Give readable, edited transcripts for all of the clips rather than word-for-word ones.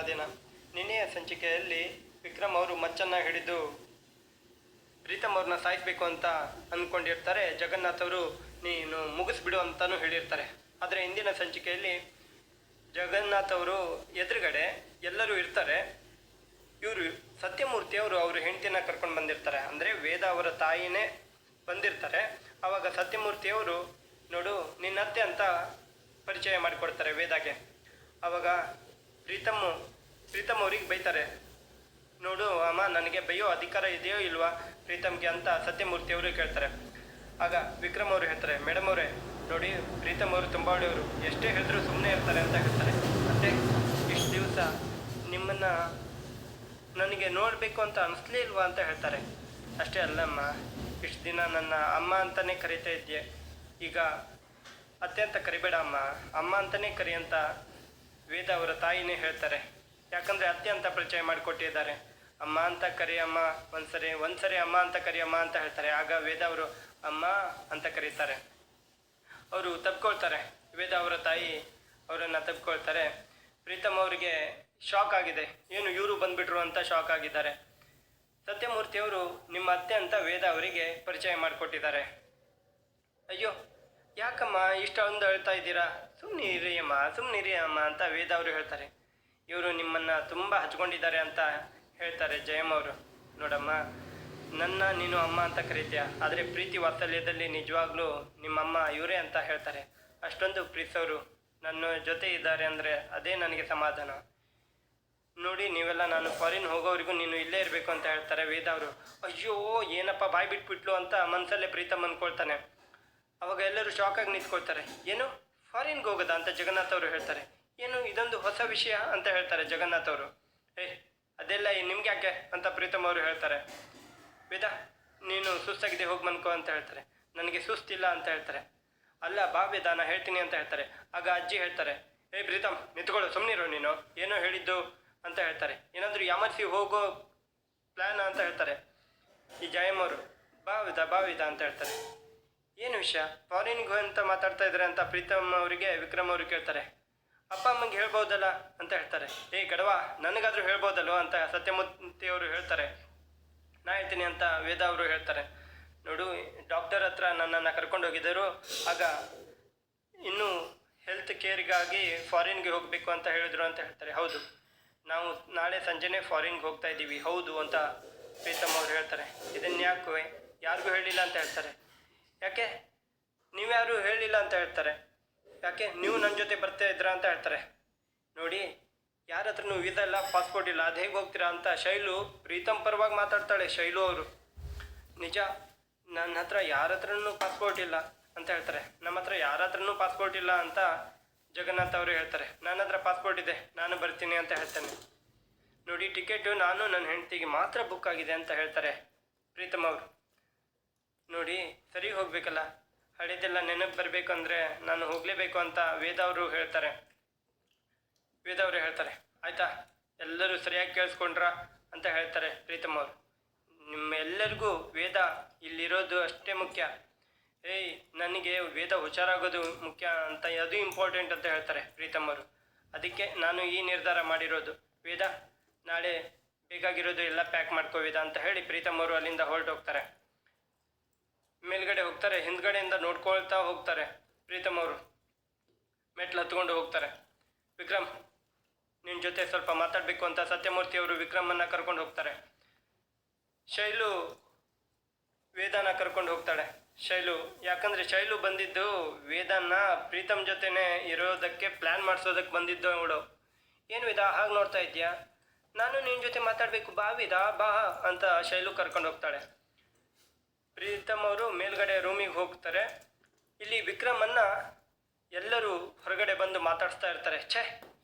ದಿನ. ನಿನ್ನೆಯ ಸಂಚಿಕೆಯಲ್ಲಿ ವಿಕ್ರಮ್ ಅವರು ಮಚ್ಚನ್ನು ಹಿಡಿದು ಪ್ರೀತಮ್ ಅವ್ರನ್ನ ಸಾಯಿಸಬೇಕು ಅಂತ ಅಂದ್ಕೊಂಡಿರ್ತಾರೆ. ಜಗನ್ನಾಥ್ ಅವರು ನೀನು ಮುಗಿಸ್ಬಿಡು ಅಂತಲೂ ಹೇಳಿರ್ತಾರೆ. ಆದರೆ ಇಂದಿನ ಸಂಚಿಕೆಯಲ್ಲಿ ಜಗನ್ನಾಥ್ ಅವರು ಎದುರುಗಡೆ ಎಲ್ಲರೂ ಇರ್ತಾರೆ. ಇವರು ಸತ್ಯಮೂರ್ತಿ ಅವರು ಅವ್ರ ಹೆಂಡತಿನ ಕರ್ಕೊಂಡು ಬಂದಿರ್ತಾರೆ. ಅಂದರೆ ವೇದ ಅವರ ತಾಯಿನೇ ಬಂದಿರ್ತಾರೆ. ಆವಾಗ ಸತ್ಯಮೂರ್ತಿಯವರು ನೋಡು ನಿನ್ನ ಅತ್ತೆ ಅಂತ ಪರಿಚಯ ಮಾಡಿಕೊಡ್ತಾರೆ ವೇದಾಗೆ. ಆವಾಗ ಪ್ರೀತಮ್ ಅವ್ರಿಗೆ ಬೈತಾರೆ. ನೋಡು ಅಮ್ಮ, ನನಗೆ ಬೈಯೋ ಅಧಿಕಾರ ಇದೆಯೋ ಇಲ್ವಾ ಪ್ರೀತಮ್ಗೆ ಅಂತ ಸತ್ಯಮೂರ್ತಿಯವರು ಕೇಳ್ತಾರೆ. ಆಗ ವಿಕ್ರಮ್ ಅವರು ಹೇಳ್ತಾರೆ, ಮೇಡಮ್ ಅವರೇ ನೋಡಿ, ಪ್ರೀತಮ್ ಅವರು ತುಂಬ ಒಳ್ಳೆಯವರು, ಎಷ್ಟೇ ಹೇಳಿದ್ರು ಸುಮ್ಮನೆ ಇರ್ತಾರೆ ಅಂತ ಹೇಳ್ತಾರೆ. ಅತ್ತೆ, ಇಷ್ಟು ದಿವಸ ನಿಮ್ಮನ್ನು ನನಗೆ ನೋಡಬೇಕು ಅಂತ ಅನಿಸ್ಲೇ ಇಲ್ವಾ ಅಂತ ಹೇಳ್ತಾರೆ. ಅಷ್ಟೇ ಅಲ್ಲಮ್ಮ, ಇಷ್ಟು ದಿನ ನನ್ನ ಅಮ್ಮ ಅಂತಲೇ ಕರೀತಾ ಇದ್ದೆ, ಈಗ ಅತ್ತೆ ಅಂತ ಕರಿಬೇಡ ಅಮ್ಮ, ಅಮ್ಮ ಅಂತಲೇ ಕರಿ ಅಂತ ವೇದ ಅವರ ತಾಯಿನೇ ಹೇಳ್ತಾರೆ. ಯಾಕಂದರೆ ಅತ್ತೆ ಅಂತ ಪರಿಚಯ ಮಾಡಿಕೊಟ್ಟಿದ್ದಾರೆ. ಅಮ್ಮ ಅಂತ ಕರಿಯಮ್ಮ, ಒಂದ್ಸರಿ ಅಮ್ಮ ಅಂತ ಕರಿಯಮ್ಮ ಅಂತ ಹೇಳ್ತಾರೆ. ಆಗ ವೇದ ಅವರು ಅಮ್ಮ ಅಂತ ಕರೀತಾರೆ. ಅವರು ತಪ್ಕೊಳ್ತಾರೆ. ವೇದ ಅವರ ತಾಯಿ ಅವರನ್ನು ತಪ್ಕೊಳ್ತಾರೆ. ಪ್ರೀತಮ್ ಅವರಿಗೆ ಶಾಕ್ ಆಗಿದೆ, ಏನು ಇವರು ಬಂದುಬಿಟ್ರು ಅಂತ ಶಾಕ್ ಆಗಿದ್ದಾರೆ. ಸತ್ಯಮೂರ್ತಿಯವರು ನಿಮ್ಮ ಅತ್ತೆ ಅಂತ ವೇದ ಅವರಿಗೆ ಪರಿಚಯ ಮಾಡಿಕೊಟ್ಟಿದ್ದಾರೆ. ಅಯ್ಯೋ ಯಾಕಮ್ಮ ಇಷ್ಟೊಂದು ಹೇಳ್ತಾ ಇದ್ದೀರಾ, ಸುಮ್ಮನಿರಿ ಅಮ್ಮ ಅಂತ ವೇದ ಅವರು ಹೇಳ್ತಾರೆ. ಇವರು ನಿಮ್ಮನ್ನು ತುಂಬ ಹಚ್ಕೊಂಡಿದ್ದಾರೆ ಅಂತ ಹೇಳ್ತಾರೆ ಜಯಮ್ಮ ಅವರು. ನೋಡಮ್ಮ, ನೀನು ಅಮ್ಮ ಅಂತ ಕರೀತೀಯ, ಆದರೆ ಪ್ರೀತಿ ವಾತ್ಸಲ್ಯದಲ್ಲಿ ನಿಜವಾಗ್ಲೂ ನಿಮ್ಮಮ್ಮ ಇವರೇ ಅಂತ ಹೇಳ್ತಾರೆ. ಅಷ್ಟೊಂದು ಪ್ರೀತಿಸೋರು ನನ್ನ ಜೊತೆ ಇದ್ದಾರೆ ಅಂದರೆ ಅದೇ ನನಗೆ ಸಮಾಧಾನ. ನೋಡಿ ನೀವೆಲ್ಲ ನಾನು ಫಾರಿನ್ ಹೋಗೋವರೆಗೂ ನೀನು ಇಲ್ಲೇ ಇರಬೇಕು ಅಂತ ಹೇಳ್ತಾರೆ ವೇದ ಅವರು. ಅಯ್ಯೋ ಏನಪ್ಪ ಬಾಯಿ ಬಿಟ್ಬಿಟ್ಲು ಅಂತ ಮನಸ್ಸಲ್ಲೇ ಪ್ರೀತಮ್ ಅಂದ್ಕೊಳ್ತಾನೆ. ಅವಾಗ ಎಲ್ಲರೂ ಶಾಕಾಗಿ ನಿಂತ್ಕೊಳ್ತಾರೆ. ಏನು ಫಾರಿನ್ಗೆ ಹೋಗೋದಾ ಅಂತ ಜಗನ್ನಾಥ್ ಅವರು ಹೇಳ್ತಾರೆ. ಏನು ಇದೊಂದು ಹೊಸ ವಿಷಯ ಅಂತ ಹೇಳ್ತಾರೆ ಜಗನ್ನಾಥ್ ಅವರು. ಅದೆಲ್ಲ ನಿಮ್ಗೆ ಯಾಕೆ ಅಂತ ಪ್ರೀತಮ್ ಅವರು ಹೇಳ್ತಾರೆ. ವೇದ ನೀನು ಸುಸ್ತಾಗಿದೆ, ಹೋಗಿ ಮನ್ಕೋ ಅಂತ ಹೇಳ್ತಾರೆ. ನನಗೆ ಸುಸ್ತಿಲ್ಲ ಅಂತ ಹೇಳ್ತಾರೆ. ಅಲ್ಲ ಬಾ ವೇದ, ನಾ ಹೇಳ್ತೀನಿ ಅಂತ ಹೇಳ್ತಾರೆ. ಆಗ ಅಜ್ಜಿ ಹೇಳ್ತಾರೆ, ಪ್ರೀತಮ್ ನಿಂತ್ಕೊಳ್ಳೋ, ಸುಮ್ಮನಿರೋ ನೀನು, ಏನೋ ಹೇಳಿದ್ದು ಅಂತ ಹೇಳ್ತಾರೆ. ಏನಾದರೂ ಯಾಮರ್ಸಿ ಹೋಗೋ ಪ್ಲ್ಯಾನ್ ಅಂತ ಹೇಳ್ತಾರೆ. ಈ ಜಯಮ್ಮ ಅವರು ಬಾ ವೇದ ಅಂತ ಹೇಳ್ತಾರೆ. ಏನು ವಿಷಯ, ಫಾರಿನ್ಗೆ ಅಂತ ಮಾತಾಡ್ತಾ ಇದ್ದಾರೆ ಅಂತ ಪ್ರೀತಮ್ ಅವರಿಗೆ ವಿಕ್ರಮ್ ಅವರು ಕೇಳ್ತಾರೆ. ಅಪ್ಪ ಅಮ್ಮಂಗೆ ಹೇಳ್ಬೋದಲ್ಲ ಅಂತ ಹೇಳ್ತಾರೆ. ಗಡವ, ನನಗಾದರೂ ಹೇಳ್ಬೋದಲ್ವ ಅಂತ ಸತ್ಯಮೂರ್ತಿ ಅವರು ಹೇಳ್ತಾರೆ. ನಾ ಹೇಳ್ತೀನಿ ಅಂತ ವೇದ ಅವರು ಹೇಳ್ತಾರೆ. ನೋಡು, ಡಾಕ್ಟರ್ ಹತ್ರ ನನ್ನನ್ನು ಕರ್ಕೊಂಡು ಹೋಗಿದ್ದರು. ಆಗ ಇನ್ನೂ ಹೆಲ್ತ್ ಕೇರ್ಗಾಗಿ ಫಾರಿನ್ಗೆ ಹೋಗಬೇಕು ಅಂತ ಹೇಳಿದ್ರು ಅಂತ ಹೇಳ್ತಾರೆ. ಹೌದು, ನಾವು ನಾಳೆ ಸಂಜೆನೇ ಫಾರಿನ್ಗೆ ಹೋಗ್ತಾ ಇದ್ದೀವಿ. ಹೌದು ಅಂತ ಪ್ರೀತಮ್ ಅವರು ಹೇಳ್ತಾರೆ. ಇದನ್ನು ಯಾರಿಗೂ ಹೇಳಿಲ್ಲ ಅಂತ ಹೇಳ್ತಾರೆ. ಯಾಕೆ ನೀವ್ಯಾರು ಹೇಳಿಲ್ಲ ಅಂತ ಹೇಳ್ತಾರೆ. ಯಾಕೆ ನೀವು ನನ್ನ ಜೊತೆ ಬರ್ತಾ ಇದ್ದೀರಾ ಅಂತ ಹೇಳ್ತಾರೆ. ನೋಡಿ, ಯಾರ ಹತ್ರನೂ ವೀಸಾ ಇಲ್ಲ, ಪಾಸ್ಪೋರ್ಟ್ ಇಲ್ಲ, ಅದು ಹೇಗೆ ಹೋಗ್ತೀರಾ ಅಂತ ಶೈಲು ಪ್ರೀತಮ್ ಪರವಾಗಿ ಮಾತಾಡ್ತಾಳೆ. ಶೈಲು ಅವರು, ನಿಜ ನನ್ನ ಹತ್ರ ಯಾರ ಹತ್ರನೂ ಪಾಸ್ಪೋರ್ಟ್ ಇಲ್ಲ ಅಂತ ಹೇಳ್ತಾರೆ. ನಮ್ಮ ಹತ್ರ ಯಾರ ಹತ್ರನೂ ಪಾಸ್ಪೋರ್ಟ್ ಇಲ್ಲ ಅಂತ ಜಗನ್ನಾಥ್ ಅವರು ಹೇಳ್ತಾರೆ. ನನ್ನ ಹತ್ರ ಪಾಸ್ಪೋರ್ಟ್ ಇದೆ, ನಾನು ಬರ್ತೀನಿ ಅಂತ ಹೇಳ್ತಾನೆ. ನೋಡಿ, ಟಿಕೆಟು ನಾನು ನನ್ನ ಹೆಂಡತಿಗೆ ಮಾತ್ರ ಬುಕ್ ಆಗಿದೆ ಅಂತ ಹೇಳ್ತಾರೆ ಪ್ರೀತಮ್ ಅವರು. ನೋಡಿ, ಸರಿ ಹೋಗಬೇಕಲ್ಲ, ಹಳೇದೆಲ್ಲ ನೆನಪು ಬರಬೇಕು ಅಂದರೆ ನಾನು ಹೋಗಲೇಬೇಕು ಅಂತ ವೇದ ಅವರು ಹೇಳ್ತಾರೆ. ಆಯಿತಾ, ಎಲ್ಲರೂ ಸರಿಯಾಗಿ ಕೇಳಿಸ್ಕೊಂಡ್ರಾ ಅಂತ ಹೇಳ್ತಾರೆ ಪ್ರೀತಮ್ ಅವರು. ನಿಮ್ಮೆಲ್ಲರಿಗೂ ವೇದ ಇಲ್ಲಿರೋದು ಅಷ್ಟೇ ಮುಖ್ಯ. ನನಗೆ ವೇದ ಹುಷಾರಾಗೋದು ಮುಖ್ಯ ಅಂತ, ಅದು ಇಂಪಾರ್ಟೆಂಟ್ ಅಂತ ಹೇಳ್ತಾರೆ ಪ್ರೀತಮ್ ಅವರು. ಅದಕ್ಕೆ ನಾನು ಈ ನಿರ್ಧಾರ ಮಾಡಿರೋದು. ವೇದ, ನಾಳೆ ಬೇಕಾಗಿರೋದು ಎಲ್ಲ ಪ್ಯಾಕ್ ಮಾಡ್ಕೋ ವೇದ ಅಂತ ಹೇಳಿ ಪ್ರೀತಮ್ ಅವರು ಅಲ್ಲಿಂದ ಹೊರಟೋಗ್ತಾರೆ. ಮೇಲ್ಗಡೆ ಹೋಗ್ತಾರೆ. ಹಿಂದ್ಗಡೆಯಿಂದ ನೋಡ್ಕೊಳ್ತಾ ಹೋಗ್ತಾರೆ ಪ್ರೀತಮ್ ಅವರು. ಮೆಟ್ಲು ಹತ್ಕೊಂಡು ಹೋಗ್ತಾರೆ. ವಿಕ್ರಮ್, ನಿನ್ನ ಜೊತೆ ಸ್ವಲ್ಪ ಮಾತಾಡಬೇಕು ಅಂತ ಸತ್ಯಮೂರ್ತಿ ಅವರು ವಿಕ್ರಮನ್ನು ಕರ್ಕೊಂಡು ಹೋಗ್ತಾರೆ. ಶೈಲು ವೇದನ ಕರ್ಕೊಂಡು ಹೋಗ್ತಾಳೆ. ಯಾಕಂದರೆ ಶೈಲು ಬಂದಿದ್ದು ವೇದನ ಪ್ರೀತಮ್ ಜೊತೆನೇ ಇರೋದಕ್ಕೆ ಪ್ಲ್ಯಾನ್ ಮಾಡಿಸೋದಕ್ಕೆ ಬಂದಿದ್ದು ಅವಳು. ಏನು ವೇದ ಹಾಗೆ ನೋಡ್ತಾ ಇದೆಯಾ, ನಾನು ನಿನ್ನ ಜೊತೆ ಮಾತಾಡಬೇಕು, ಬಾ ವೇದ ಬಾ ಅಂತ ಶೈಲು ಕರ್ಕೊಂಡು ಹೋಗ್ತಾಳೆ. ಪ್ರೀತಮ್ ಅವರು ಮೇಲ್ಗಡೆ ರೂಮಿಗೆ ಹೋಗ್ತಾರೆ. ಇಲ್ಲಿ ವಿಕ್ರಮನ್ನು ಎಲ್ಲರೂ ಹೊರಗಡೆ ಬಂದು ಮಾತಾಡಿಸ್ತಾ ಇರ್ತಾರೆ.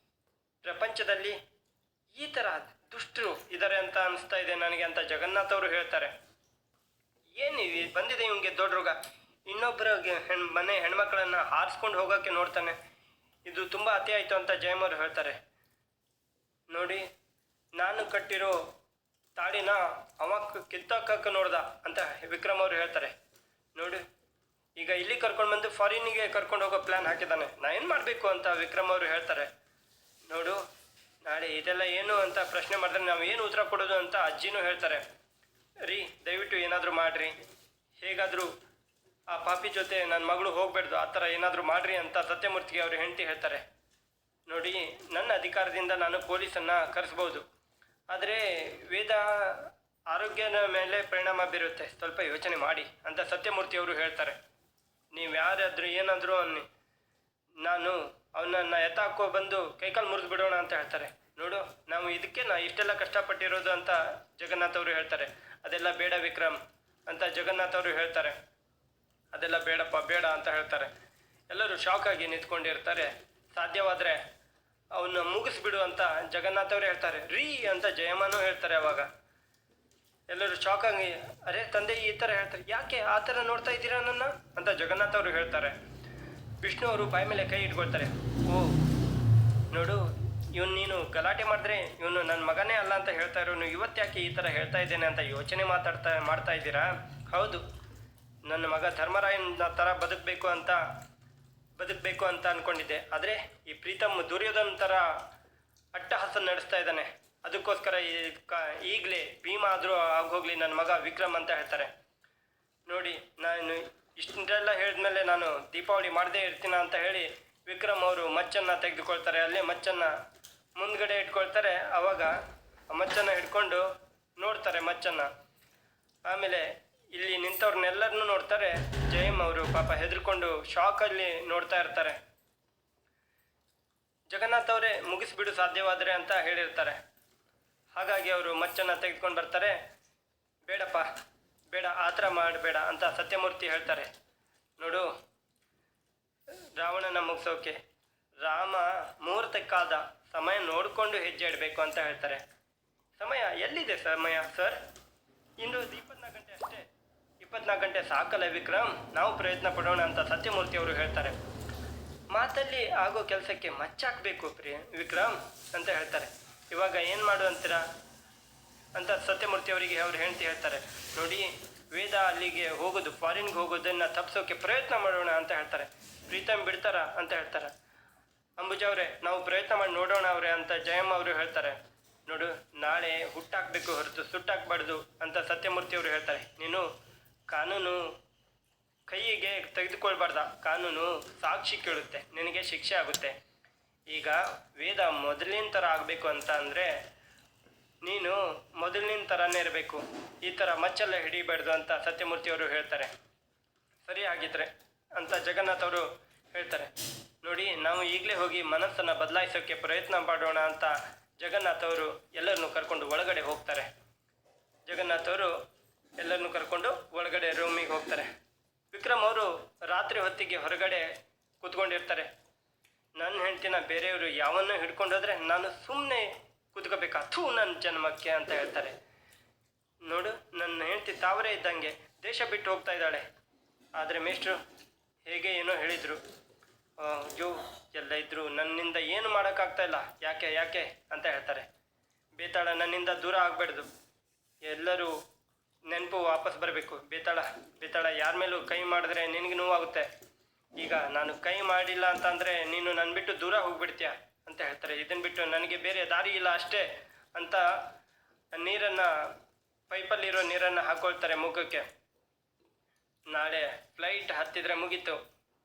ಪ್ರಪಂಚದಲ್ಲಿ ಈ ಥರ ದುಷ್ಟರು ಇದ್ದಾರೆ ಅಂತ ಅನಿಸ್ತಾ ಇದೆ ನನಗೆ ಅಂತ ಜಗನ್ನಾಥ್ ಅವರು ಹೇಳ್ತಾರೆ. ಏನು ಬಂದಿದೆ ಇವನಿಗೆ ದೊಡ್ಡ ರೋಗ, ಇನ್ನೊಬ್ಬರ ಮನೆ ಹೆಣ್ಮಕ್ಳನ್ನು ಹಾರಿಸ್ಕೊಂಡು ಹೋಗೋಕ್ಕೆ ನೋಡ್ತಾನೆ, ಇದು ತುಂಬ ಅತಿ ಆಯಿತು ಅಂತ ಜಯಮ್ಮ ಅವರು ಹೇಳ್ತಾರೆ. ನೋಡಿ, ನಾನು ಕಟ್ಟಿರೋ ತಾಳಿನ ಅವ ಕಿತ್ತಾಕಕ್ಕೆ ನೋಡ್ದ ಅಂತ ವಿಕ್ರಮ್ ಅವರು ಹೇಳ್ತಾರೆ. ನೋಡು, ಈಗ ಇಲ್ಲಿ ಕರ್ಕೊಂಡು ಬಂದು ಫಾರಿನ್ನಿಗೆ ಕರ್ಕೊಂಡು ಹೋಗೋ ಪ್ಲ್ಯಾನ್ ಹಾಕಿದ್ದಾನೆ, ನಾ ಏನು ಮಾಡಬೇಕು ಅಂತ ವಿಕ್ರಮ್ ಅವರು ಹೇಳ್ತಾರೆ. ನೋಡು, ನಾಳೆ ನಾಳೆ ಇದೆಲ್ಲ ಏನು ಅಂತ ಪ್ರಶ್ನೆ ಮಾಡಿದ್ರೆ ನಾವು ಏನು ಉತ್ತರ ಕೊಡೋದು ಅಂತ ಅಜ್ಜಿನೂ ಹೇಳ್ತಾರೆ. ರೀ ದಯವಿಟ್ಟು ಏನಾದರೂ ಮಾಡಿರಿ, ಹೇಗಾದರೂ ಆ ಪಾಪಿ ಜೊತೆ ನನ್ನ ಮಗಳು ಹೋಗ್ಬೇಡ್ದು, ಆ ಥರ ಏನಾದರೂ ಮಾಡಿರಿ ಅಂತ ಸತ್ಯಮೂರ್ತಿಗೆ ಅವ್ರ ಹೆಂಡತಿ ಹೇಳ್ತಾರೆ. ನೋಡಿ, ನನ್ನ ಅಧಿಕಾರದಿಂದ ನಾನು ಪೊಲೀಸನ್ನು ಕರೆಸ್ಬೋದು, ಆದರೆ ವೇದ ಆರೋಗ್ಯದ ಮೇಲೆ ಪರಿಣಾಮ ಬೀರುತ್ತೆ, ಸ್ವಲ್ಪ ಯೋಚನೆ ಮಾಡಿ ಅಂತ ಸತ್ಯಮೂರ್ತಿಯವರು ಹೇಳ್ತಾರೆ. ನೀವು ಯಾರಾದರೂ ಏನಾದರೂ ಅನ್ನಿ, ನಾನು ಅವನನ್ನು ಎತ್ತಾಕೋ ಬಂದು ಕೈಕಾಲು ಮುರಿದು ಬಿಡೋಣ ಅಂತ ಹೇಳ್ತಾರೆ. ನೋಡು, ನಾವು ಇದಕ್ಕೆ ಇಷ್ಟೆಲ್ಲ ಕಷ್ಟಪಟ್ಟಿರೋದು ಅಂತ ಜಗನ್ನಾಥ್ ಅವರು ಹೇಳ್ತಾರೆ. ಅದೆಲ್ಲ ಬೇಡ ವಿಕ್ರಮ್ ಅಂತ ಜಗನ್ನಾಥ್ ಅವರು ಹೇಳ್ತಾರೆ. ಅದೆಲ್ಲ ಬೇಡಪ್ಪ ಬೇಡ ಅಂತ ಹೇಳ್ತಾರೆ. ಎಲ್ಲರೂ ಶಾಕ್ ಆಗಿ ನಿಂತ್ಕೊಂಡಿರ್ತಾರೆ. ಸಾಧ್ಯವಾದರೆ ಅವನ್ನ ಮುಗಿಸ್ಬಿಡು ಅಂತ ಜಗನ್ನಾಥ್ ಅವರು ಹೇಳ್ತಾರೆ. ರೀ ಅಂತ ಜಯಮ್ಮನೂ ಹೇಳ್ತಾರೆ. ಅವಾಗ ಎಲ್ಲರೂ ಶಾಕ್ ಆಗಿ, ಅರೆ ತಂದೆ ಈ ಥರ ಹೇಳ್ತಾರೆ, ಯಾಕೆ ಆ ಥರ ನೋಡ್ತಾ ಇದ್ದೀರಾ ನನ್ನ ಅಂತ ಜಗನ್ನಾಥ್ ಅವರು ಹೇಳ್ತಾರೆ. ವಿಷ್ಣು ಅವರು ಬಾಯಿ ಮೇಲೆ ಕೈ ಇಟ್ಕೊಳ್ತಾರೆ. ಓ ನೋಡು, ಇವನು ನೀನು ಗಲಾಟೆ ಮಾಡಿದ್ರೆ ಇವನು ನನ್ನ ಮಗನೇ ಅಲ್ಲ ಅಂತ ಹೇಳ್ತಾ ಇರೋನು ಇವತ್ತು ಯಾಕೆ ಈ ಥರ ಹೇಳ್ತಾ ಇದ್ದೇನೆ ಅಂತ ಯೋಚನೆ ಮಾಡ್ತಾ ಇದ್ದೀರಾ? ಹೌದು, ನನ್ನ ಮಗ ಧರ್ಮರಾಯನ ಥರ ಬದುಕಬೇಕು ಅಂತ ಅಂದ್ಕೊಂಡಿದ್ದೆ. ಆದರೆ ಈ ಪ್ರೀತಮ್ ದುರ್ಯೋಧನ ಥರ ಅಟ್ಟಹಾಸ ನಡೆಸ್ತಾ ಇದ್ದಾನೆ. ಅದಕ್ಕೋಸ್ಕರ ಈಗಲೇ ಭೀಮ ಆದರೂ ಆಗೋಗ್ಲಿ ನನ್ನ ಮಗ ವಿಕ್ರಮ್ ಅಂತ ಹೇಳ್ತಾರೆ. ನೋಡಿ, ನಾನು ಇಷ್ಟೆಲ್ಲ ಹೇಳಿದ್ಮೇಲೆ ನಾನು ದೀಪಾವಳಿ ಮಾಡದೇ ಇರ್ತೀನ ಅಂತ ಹೇಳಿ ವಿಕ್ರಮ್ ಅವರು ಮಚ್ಚನ್ನು ತೆಗೆದುಕೊಳ್ತಾರೆ. ಅಲ್ಲೇ ಮಚ್ಚನ್ನು ಮುಂದ್ಗಡೆ ಇಟ್ಕೊಳ್ತಾರೆ. ಆವಾಗ ಆ ಮಚ್ಚನ್ನು ಹಿಡ್ಕೊಂಡು ನೋಡ್ತಾರೆ ಮಚ್ಚನ್ನು. ಆಮೇಲೆ ಇಲ್ಲಿ ನಿಂತವ್ರನ್ನೆಲ್ಲರನ್ನೂ ನೋಡ್ತಾರೆ. ಜಯಮ್ ಅವರು ಪಾಪ ಹೆದರ್ಕೊಂಡು ಶಾಕಲ್ಲಿ ನೋಡ್ತಾ ಇರ್ತಾರೆ. ಜಗನ್ನಾಥ್ ಅವರೇ ಮುಗಿಸ್ಬಿಡು ಸಾಧ್ಯವಾದರೆ ಅಂತ ಹೇಳಿರ್ತಾರೆ. ಹಾಗಾಗಿ ಅವರು ಮಚ್ಚನ್ನು ತೆಗೆದುಕೊಂಡು ಬರ್ತಾರೆ. ಬೇಡಪ್ಪ ಬೇಡ, ಆ ಥರ ಮಾಡಬೇಡ ಅಂತ ಸತ್ಯಮೂರ್ತಿ ಹೇಳ್ತಾರೆ. ನೋಡು, ರಾವಣನ ಮುಗಿಸೋಕೆ ರಾಮ ಮುಹೂರ್ತಕ್ಕಾದ ಸಮಯ ನೋಡಿಕೊಂಡು ಹೆಜ್ಜೆ ಇಡಬೇಕು ಅಂತ ಹೇಳ್ತಾರೆ. ಸಮಯ ಎಲ್ಲಿದೆ ಸಮಯ ಸರ್? ಇನ್ನು 24 ಗಂಟೆ ಅಷ್ಟೇ. 24 ಗಂಟೆ ಸಾಕಲ್ಲ ವಿಕ್ರಮ್, ನಾವು ಪ್ರಯತ್ನ ಪಡೋಣ ಅಂತ ಸತ್ಯಮೂರ್ತಿ ಅವರು ಹೇಳ್ತಾರೆ. ಮಾತಲ್ಲಿ ಆಗೋ ಕೆಲಸಕ್ಕೆ ಮಚ್ಚಾಕಬೇಕು ವಿಕ್ರಮ್ ಅಂತ ಹೇಳ್ತಾರೆ. ಇವಾಗ ಏನು ಮಾಡು ಅಂತೀರಾ ಅಂತ ಸತ್ಯಮೂರ್ತಿ ಅವರಿಗೆ ಅವ್ರು ಹೆಂಡತಿ ಹೇಳ್ತಾರೆ. ನೋಡಿ, ವೇದ ಅಲ್ಲಿಗೆ ಹೋಗೋದು, ಫಾರಿನ್ಗೆ ಹೋಗೋದನ್ನು ತಪ್ಪಿಸೋಕೆ ಪ್ರಯತ್ನ ಮಾಡೋಣ ಅಂತ ಹೇಳ್ತಾರೆ. ಪ್ರೀತಮ್ ಬಿಡ್ತಾರ ಅಂತ ಹೇಳ್ತಾರೆ. ಅಂಬುಜಾ ಅವರೇ, ನಾವು ಪ್ರಯತ್ನ ಮಾಡಿ ನೋಡೋಣ ಅವರೇ ಅಂತ ಜಯಮ್ಮ ಅವರು ಹೇಳ್ತಾರೆ. ನೋಡು, ನಾಳೆ ಹುಟ್ಟಾಕಬೇಕು ಹೊರತು ಸುಟ್ಟಾಕಬಾರ್ದು ಅಂತ ಸತ್ಯಮೂರ್ತಿ ಅವರು ಹೇಳ್ತಾರೆ. ನೀನು ಕಾನೂನು ಕೈಗೆ ತೆಗೆದುಕೊಳ್ಬಾರ್ದ, ಕಾನೂನು ಸಾಕ್ಷಿ ಕೇಳುತ್ತೆ, ನಿನಗೆ ಶಿಕ್ಷೆ ಆಗುತ್ತೆ. ಈಗ ವೇದ ಮೊದಲಿನ ಥರ ಆಗಬೇಕು ಅಂತ ಅಂದರೆ ನೀನು ಮೊದಲಿನ ಥರನೇ ಇರಬೇಕು, ಈ ಥರ ಮಚ್ಚೆಲ್ಲ ಹಿಡಿಬಾರ್ದು ಅಂತ ಸತ್ಯಮೂರ್ತಿಯವರು ಹೇಳ್ತಾರೆ. ಸರಿ ಆಗಿದ್ರೆ ಅಂತ ಜಗನ್ನಾಥ್ ಅವರು ಹೇಳ್ತಾರೆ. ನೋಡಿ, ನಾವು ಈಗಲೇ ಹೋಗಿ ಮನಸ್ಸನ್ನು ಬದಲಾಯಿಸೋಕ್ಕೆ ಪ್ರಯತ್ನ ಮಾಡೋಣ ಅಂತ ಜಗನ್ನಾಥ್ ಅವರು ಎಲ್ಲರನ್ನೂ ಕರ್ಕೊಂಡು ಒಳಗಡೆ ಹೋಗ್ತಾರೆ. ಜಗನ್ನಾಥ್ ಅವರು ಎಲ್ಲರನ್ನೂ ಕರ್ಕೊಂಡು ಒಳಗಡೆ ರೂಮಿಗೆ ಹೋಗ್ತಾರೆ. ವಿಕ್ರಮ್ ಅವರು ರಾತ್ರಿ ಹೊತ್ತಿಗೆ ಹೊರಗಡೆ ಕೂತ್ಕೊಂಡಿರ್ತಾರೆ. ನನ್ನ ಹೆಂಡ್ತಿನ ಬೇರೆಯವರು ಯಾವನ್ನೂ ಹಿಡ್ಕೊಂಡು ಹೋದರೆ ನಾನು ಸುಮ್ಮನೆ ಕೂತ್ಕೋಬೇಕಾ, ಥೂ ನನ್ನ ಜನ್ಮಕ್ಕೆ ಅಂತ ಹೇಳ್ತಾರೆ. ನೋಡು, ನನ್ನ ಹೆಂಡ್ತಿ ತಾವರೇ ಇದ್ದಂಗೆ ದೇಶ ಬಿಟ್ಟು ಹೋಗ್ತಾ ಇದ್ದಾಳೆ. ಆದರೆ ಮೇಷ್ಟ್ರು ಹೇಗೆ ಏನೋ ಹೇಳಿದರು. ಅಯ್ಯೋ, ಎಲ್ಲ ಇದ್ದರು, ನನ್ನಿಂದ ಏನು ಮಾಡೋಕ್ಕಾಗ್ತಾ ಇಲ್ಲ, ಯಾಕೆ ಅಂತ ಹೇಳ್ತಾರೆ. ಬೇತಾಳ ನನ್ನಿಂದ ದೂರ ಆಗಬಾರ್ದು, ಎಲ್ಲರೂ ನೆನಪು ವಾಪಸ್ ಬರಬೇಕು. ಬೇತಾಳ ಯಾರ ಮೇಲೂ ಕೈ ಮಾಡಿದ್ರೆ ನಿನಗೆ ನೋವಾಗುತ್ತೆ. ಈಗ ನಾನು ಕೈ ಮಾಡಿಲ್ಲ ಅಂತಂದರೆ ನೀನು ನನ್ನ ಬಿಟ್ಟು ದೂರ ಹೋಗ್ಬಿಡ್ತೀಯ ಅಂತ ಹೇಳ್ತಾರೆ. ಇದನ್ನು ಬಿಟ್ಟು ನನಗೆ ಬೇರೆ ದಾರಿ ಇಲ್ಲ ಅಷ್ಟೇ ಅಂತ ನೀರನ್ನು, ಪೈಪಲ್ಲಿರೋ ನೀರನ್ನು ಹಾಕ್ಕೊಳ್ತಾರೆ ಮುಖಕ್ಕೆ. ನಾಳೆ ಫ್ಲೈಟ್ ಹತ್ತಿದ್ರೆ ಮುಗೀತು.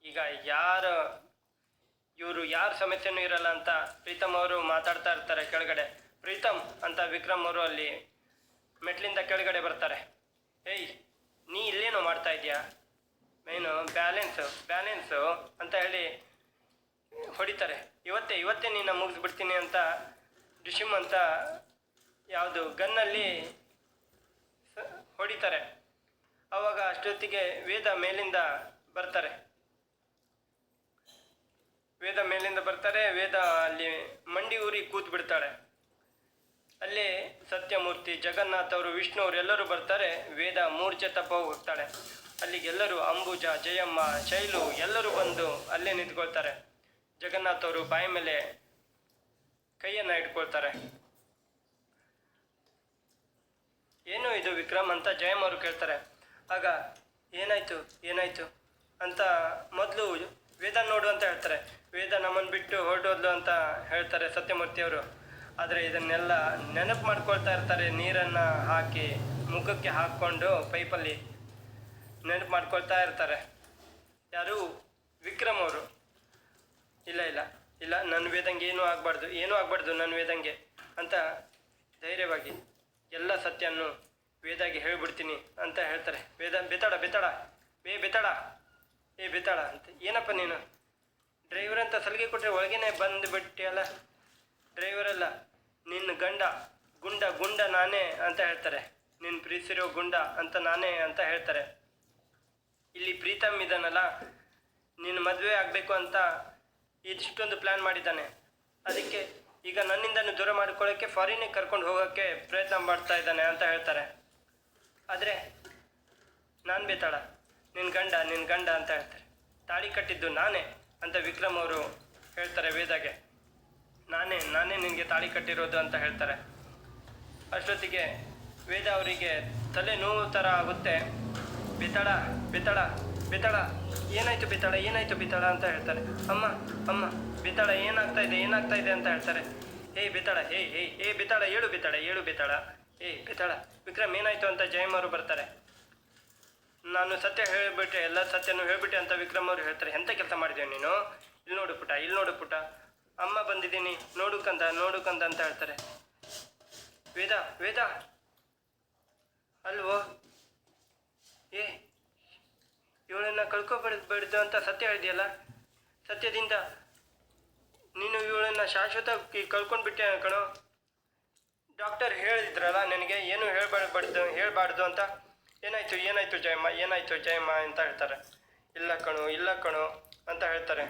ಈಗ ಇವರು ಯಾರ ಸಮಸ್ಯೆನೂ ಇರಲ್ಲ ಅಂತ ಪ್ರೀತಮ್ ಅವರು ಮಾತಾಡ್ತಾ ಇರ್ತಾರೆ ಕೆಳಗಡೆ. ಪ್ರೀತಮ್ ಅಂತ ವಿಕ್ರಮ್ ಅವರು ಅಲ್ಲಿ ಮೆಟ್ಲಿಂದ ಕೆಳಗಡೆ ಬರ್ತಾರೆ. ಏಯ್, ನೀ ಇಲ್ಲೇನೋ ಮಾಡ್ತಾ ಇದೆಯಾ, ಏನು ಬ್ಯಾಲೆನ್ಸು ಅಂತ ಹೇಳಿ ಹೊಡಿತಾರೆ. ಇವತ್ತೇ ನೀನು ಮುಗಿಸ್ಬಿಡ್ತೀನಿ ಅಂತ ಡಿಶಿಮ್ ಅಂತ ಯಾವುದು ಗನ್ನಲ್ಲಿ ಹೊಡಿತಾರೆ. ಆವಾಗ ಅಷ್ಟೊತ್ತಿಗೆ ವೇದ ಮೇಲಿಂದ ಬರ್ತಾರೆ. ವೇದ ಅಲ್ಲಿ ಮಂಡಿ ಊರಿ ಕೂತ್ ಬಿಡ್ತಾಳೆ. ಅಲ್ಲೇ ಸತ್ಯಮೂರ್ತಿ, ಜಗನ್ನಾಥ್ ಅವರು, ವಿಷ್ಣು ಅವರು ಎಲ್ಲರೂ ಬರ್ತಾರೆ. ವೇದ ಮೂರ್ಛೆ ತಪ್ಪ ಹೋಗ್ತಾಳೆ. ಅಲ್ಲಿಗೆಲ್ಲರೂ ಅಂಬುಜಾ, ಜಯಮ್ಮ, ಶೈಲು ಎಲ್ಲರೂ ಬಂದು ಅಲ್ಲೇ ನಿಂತ್ಕೊಳ್ತಾರೆ. ಜಗನ್ನಾಥ್ ಅವರು ಬಾಯಿ ಮೇಲೆ ಕೈಯನ್ನು ಇಟ್ಕೊಳ್ತಾರೆ. ಏನು ಇದು ವಿಕ್ರಮ್ ಅಂತ ಜಯಮ್ಮ ಅವರು ಕೇಳ್ತಾರೆ. ಆಗ ಏನಾಯ್ತು ಅಂತ ಮೊದಲು ವೇದ ನೋಡು ಅಂತ ಹೇಳ್ತಾರೆ. ವೇದ ನಮ್ಮನ್ನು ಬಿಟ್ಟು ಹೊರಟೋದ್ಲು ಅಂತ ಹೇಳ್ತಾರೆ ಸತ್ಯಮೂರ್ತಿಯವರು. ಆದರೆ ಇದನ್ನೆಲ್ಲ ನೆನಪು ಮಾಡ್ಕೊಳ್ತಾ ಇರ್ತಾರೆ. ನೀರನ್ನು ಹಾಕಿ ಮುಖಕ್ಕೆ ಹಾಕ್ಕೊಂಡು ಪೈಪಲ್ಲಿ ನೆನಪು ಮಾಡ್ಕೊಳ್ತಾ ಇರ್ತಾರೆ. ಯಾರು? ವಿಕ್ರಮ್ ಅವರು. ಇಲ್ಲ ಇಲ್ಲ ಇಲ್ಲ, ನನ್ನ ವೇದಂಗೆ ಏನೂ ಆಗಬಾರ್ದು ನನ್ನ ವೇದಂಗೆ ಅಂತ ಧೈರ್ಯವಾಗಿ ಎಲ್ಲ ಸತ್ಯವನ್ನು ವೇದಾಗೆ ಹೇಳಿಬಿಡ್ತೀನಿ ಅಂತ ಹೇಳ್ತಾರೆ. ವೇದ ಬೆತಾಡ ಅಂತ. ಏನಪ್ಪ ನೀನು ಡ್ರೈವರ್ ಅಂತ ಸಲಿಗೆ ಕೊಟ್ಟರೆ ಒಳಗೇನೆ ಬಂದುಬಿಟ್ಟಿಯಲ್ಲ. ಡ್ರೈವರಲ್ಲ, ನಿನ್ನ ಗುಂಡ ನಾನೇ ಅಂತ ಹೇಳ್ತಾರೆ. ನಿನ್ನ ಪ್ರೀತಿಸಿರೋ ಗುಂಡ ಅಂತ ನಾನೇ ಅಂತ ಹೇಳ್ತಾರೆ. ಇಲ್ಲಿ ಪ್ರೀತಮ್ ಇದನ್ನಲ್ಲ, ನಿನ್ನ ಮದುವೆ ಆಗಬೇಕು ಅಂತ ಇಷ್ಟೊಂದು ಪ್ಲ್ಯಾನ್ ಮಾಡಿದ್ದಾನೆ. ಅದಕ್ಕೆ ಈಗ ನನ್ನಿಂದನೂ ದೂರ ಮಾಡ್ಕೊಳ್ಳೋಕ್ಕೆ ಫಾರಿನಿಗೆ ಕರ್ಕೊಂಡು ಹೋಗೋಕ್ಕೆ ಪ್ರಯತ್ನ ಮಾಡ್ತಾ ಇದ್ದಾನೆ ಅಂತ ಹೇಳ್ತಾರೆ. ಆದರೆ ನಾನು ಬೇತಾಳ, ನಿನ್ನ ಗಂಡ ಅಂತ ಹೇಳ್ತಾರೆ. ತಾಳಿ ಕಟ್ಟಿದ್ದು ನಾನೇ ಅಂತ ವಿಕ್ರಮ್ ಅವರು ಹೇಳ್ತಾರೆ ವೇದಾಗೆ. ನಾನೇ ನಿನಗೆ ತಾಳಿ ಕಟ್ಟಿರೋದು ಅಂತ ಹೇಳ್ತಾರೆ. ಅಷ್ಟೊತ್ತಿಗೆ ವೇದ ಅವರಿಗೆ ತಲೆ ನೋವು ಥರ ಆಗುತ್ತೆ. ಬೇತಾಳ ಏನಾಯ್ತು ಬೇತಾಳ ಅಂತ ಹೇಳ್ತಾರೆ. ಅಮ್ಮ ಬೇತಾಳ ಏನಾಗ್ತಾ ಇದೆ ಅಂತ ಹೇಳ್ತಾರೆ. ಬೇತಾಳ ಬೇತಾಳ ಹೇಳು ಬೇತಾಳ. ಬೇತಾಳ ವಿಕ್ರಮ್ ಏನಾಯ್ತು ಅಂತ ಜಯಮ್ ಅವರು ಬರ್ತಾರೆ. ನಾನು ಸತ್ಯ ಹೇಳಿಬಿಟ್ಟೆ, ಎಲ್ಲ ಸತ್ಯನೂ ಹೇಳಿಬಿಟ್ಟೆ ಅಂತ ವಿಕ್ರಮ್ ಅವರು ಹೇಳ್ತಾರೆ. ಎಂಥ ಕೆಲಸ ಮಾಡಿದ್ದೇವೆ ನೀನು? ಇಲ್ಲಿ ನೋಡು ಪುಟ ಅಮ್ಮ ಬಂದಿದ್ದೀನಿ, ನೋಡುಕಂದ ಅಂತ ಹೇಳ್ತಾರೆ. ವೇದ ಅಲ್ವೋ? ಇವಳನ್ನು ಕಳ್ಕೊಬಾರ್ದು ಅಂತ ಸತ್ಯ ಹೇಳಿದೆಯಲ್ಲ. ಸತ್ಯದಿಂದ ನೀನು ಇವಳನ್ನು ಶಾಶ್ವತ ಕಳ್ಕೊಂಡ್ಬಿಟ್ಟೆ ಕಣೋ. ಡಾಕ್ಟರ್ ಹೇಳಿದ್ರಲ್ಲ ನನಗೆ ಏನು ಹೇಳಬಾರ್ದು ಅಂತ. ಏನಾಯ್ತು ಜಯಮ್ಮ ಅಂತ ಹೇಳ್ತಾರೆ. ಇಲ್ಲ ಕಣೋ ಅಂತ ಹೇಳ್ತಾರೆ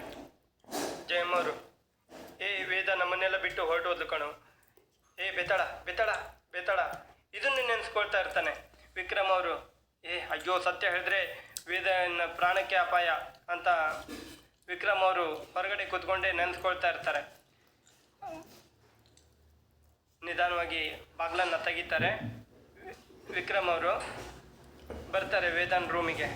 ಜಯಮ್ಮ ಅವರು. ವೇದ ನಮ್ಮನ್ನೆಲ್ಲ ಬಿಟ್ಟು ಹೊರಟೋದ್ಲು ಕಣೋ. ಬೇತಾಳ ಇದನ್ನು ನೆನೆಸ್ಕೊಳ್ತಾ ಇರ್ತಾನೆ ವಿಕ್ರಮ್ ಅವರು. ಅಯ್ಯೋ, ಸತ್ಯ ಹೇಳಿದ್ರೆ ವೇದನ ಪ್ರಾಣಕ್ಕೆ ಅಪಾಯ ಅಂತ ವಿಕ್ರಮ್ ಅವರು ಹೊರಗಡೆ ಕೂತ್ಕೊಂಡೇ ನೆನೆಸ್ಕೊಳ್ತಾ ಇರ್ತಾರೆ. ನಿಧಾನವಾಗಿ ಬಾಗ್ಲನ್ನು ತೆಗಿತಾರೆ. ವಿಕ್ರಮ್ ಅವರು ಬರ್ತಾರೆ ವೇದನ್ ರೂಮಿಗೆ.